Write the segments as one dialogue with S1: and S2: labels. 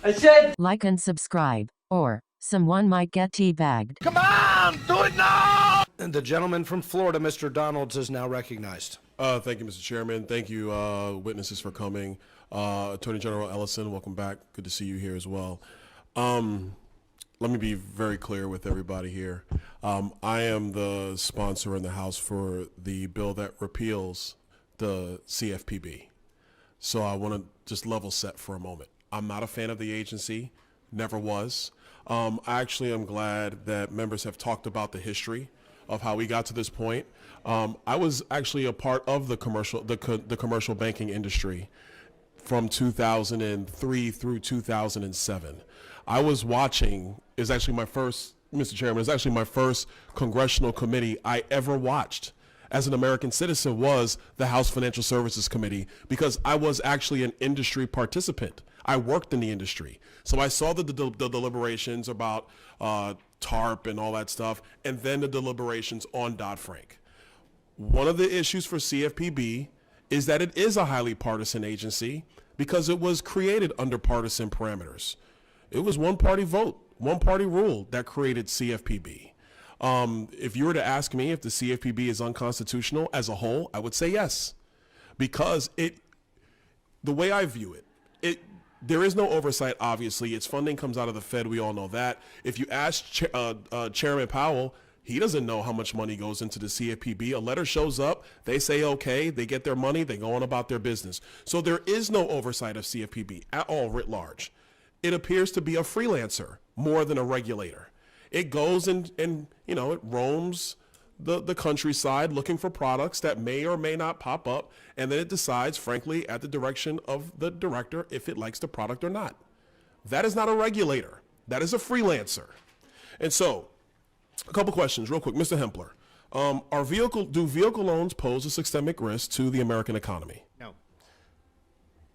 S1: I said
S2: like and subscribe, or someone might get teabagged.
S3: Come on, do it now!
S4: And the gentleman from Florida, Mr. Donalds, is now recognized.
S5: Thank you, Mr. Chairman. Thank you, witnesses, for coming. Attorney General Ellison, welcome back. Good to see you here as well. Let me be very clear with everybody here. I am the sponsor in the House for the bill that repeals the CFPB. So I want to just level set for a moment. I'm not a fan of the agency, never was. I actually am glad that members have talked about the history of how we got to this point. I was actually a part of the commercial banking industry from 2003 through 2007. I was watching, is actually my first, Mr. Chairman, it's actually my first congressional committee I ever watched as an American citizen was the House Financial Services Committee, because I was actually an industry participant. I worked in the industry. So I saw the deliberations about TARP and all that stuff, and then the deliberations on Dodd-Frank. One of the issues for CFPB is that it is a highly partisan agency because it was created under partisan parameters. It was one-party vote, one-party rule that created CFPB. If you were to ask me if the CFPB is unconstitutional as a whole, I would say yes, because the way I view it, there is no oversight, obviously. Its funding comes out of the Fed. We all know that. If you ask Chairman Powell, he doesn't know how much money goes into the CFPB. A letter shows up, they say okay, they get their money, they go on about their business. So there is no oversight of CFPB at all writ large. It appears to be a freelancer more than a regulator. It goes and it roams the countryside looking for products that may or may not pop up, and then it decides, frankly, at the direction of the director, if it likes the product or not. That is not a regulator. That is a freelancer. And so, a couple questions real quick. Mr. Hempler, do vehicle loans pose a systemic risk to the American economy?
S4: No.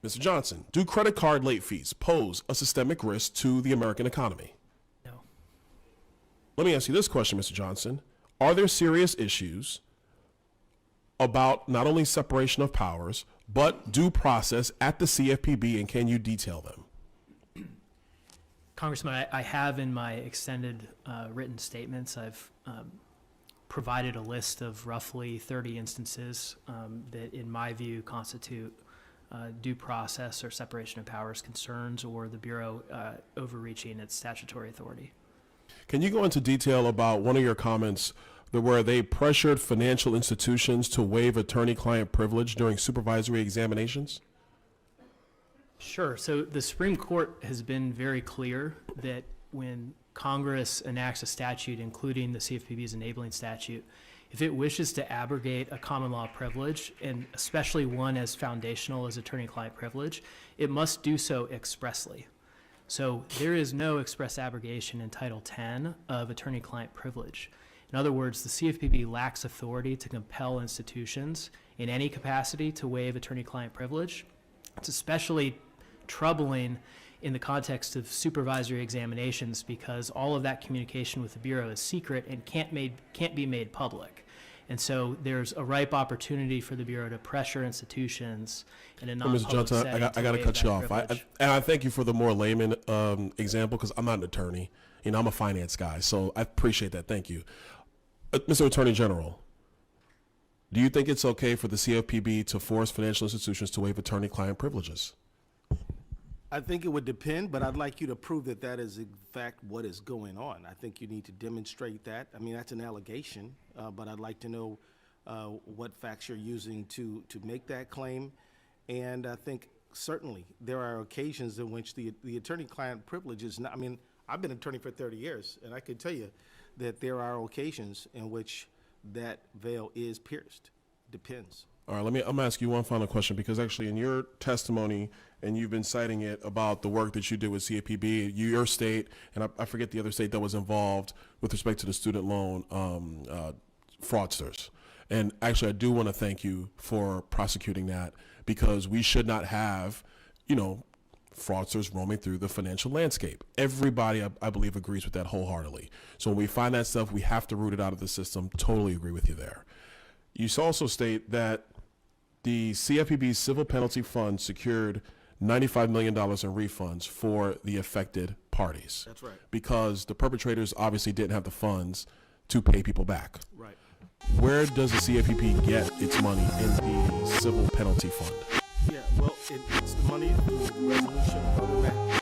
S5: Mr. Johnson, do credit card late fees pose a systemic risk to the American economy?
S1: no.
S5: Let me ask you this question, Mr. Johnson. Are there serious issues about not only separation of powers, but due process at the CFPB, and can you detail them?
S1: Congressman, I have in my extended written statements, I've provided a list of roughly 30 instances that, in my view, constitute due process or separation of powers concerns, or the Bureau overreaching its statutory authority.
S5: Can you go into detail about one of your comments where they pressured financial institutions to waive attorney-client privilege during supervisory examinations?
S1: Sure. So the Supreme Court has been very clear that when Congress enacts a statute, including the CFPB's enabling statute, if it wishes to abrogate a common law privilege, and especially one as foundational as attorney-client privilege, it must do so expressly. So there is no express abrogation in Title 10 of attorney-client privilege. In other words, the CFPB lacks authority to compel institutions in any capacity to waive attorney-client privilege. It's especially troubling in the context of supervisory examinations because all of that communication with the Bureau is secret and can't be made public. And so there's a ripe opportunity for the Bureau to pressure institutions in a non-public
S5: Mr. Johnson,
S1: setting.
S5: I got to cut you off. And I thank you for the more layman example, because I'm not an attorney. I'm a finance guy, so I appreciate that. Thank you. Mr. Attorney General, do you think it's okay for the CFPB to force financial institutions to waive attorney-client privileges?
S6: I think it would depend, but I'd like you to prove that that is in fact what is going on. I think you need to demonstrate that. I mean, that's an allegation, but I'd like to know what facts you're using to make that claim. And I think certainly there are occasions in which the attorney-client privilege is not, I mean, I've been an attorney for 30 years, and I can tell you that there are occasions in which that veil is pierced. Depends.
S5: All right, I'm going to ask you one final question, because actually in your testimony, and you've been citing it about the work that you did with CFPB, your state, and I forget the other state that was involved with respect to the student loan fraudsters. And actually, I do want to thank you for prosecuting that, because we should not have, fraudsters roaming through the financial landscape. Everybody, I believe, agrees with that wholeheartedly. So when we find that stuff, we have to root it out of the system. Totally agree with you there. You also state that the CFPB's civil penalty fund secured $95 million in refunds for the affected parties.
S6: That's right.
S5: Because the perpetrators obviously didn't have the funds to pay people back.
S6: Right.
S5: Where does the CFPB get its money in the civil penalty fund?
S6: Yeah, well, it's the money through the resolution of the back.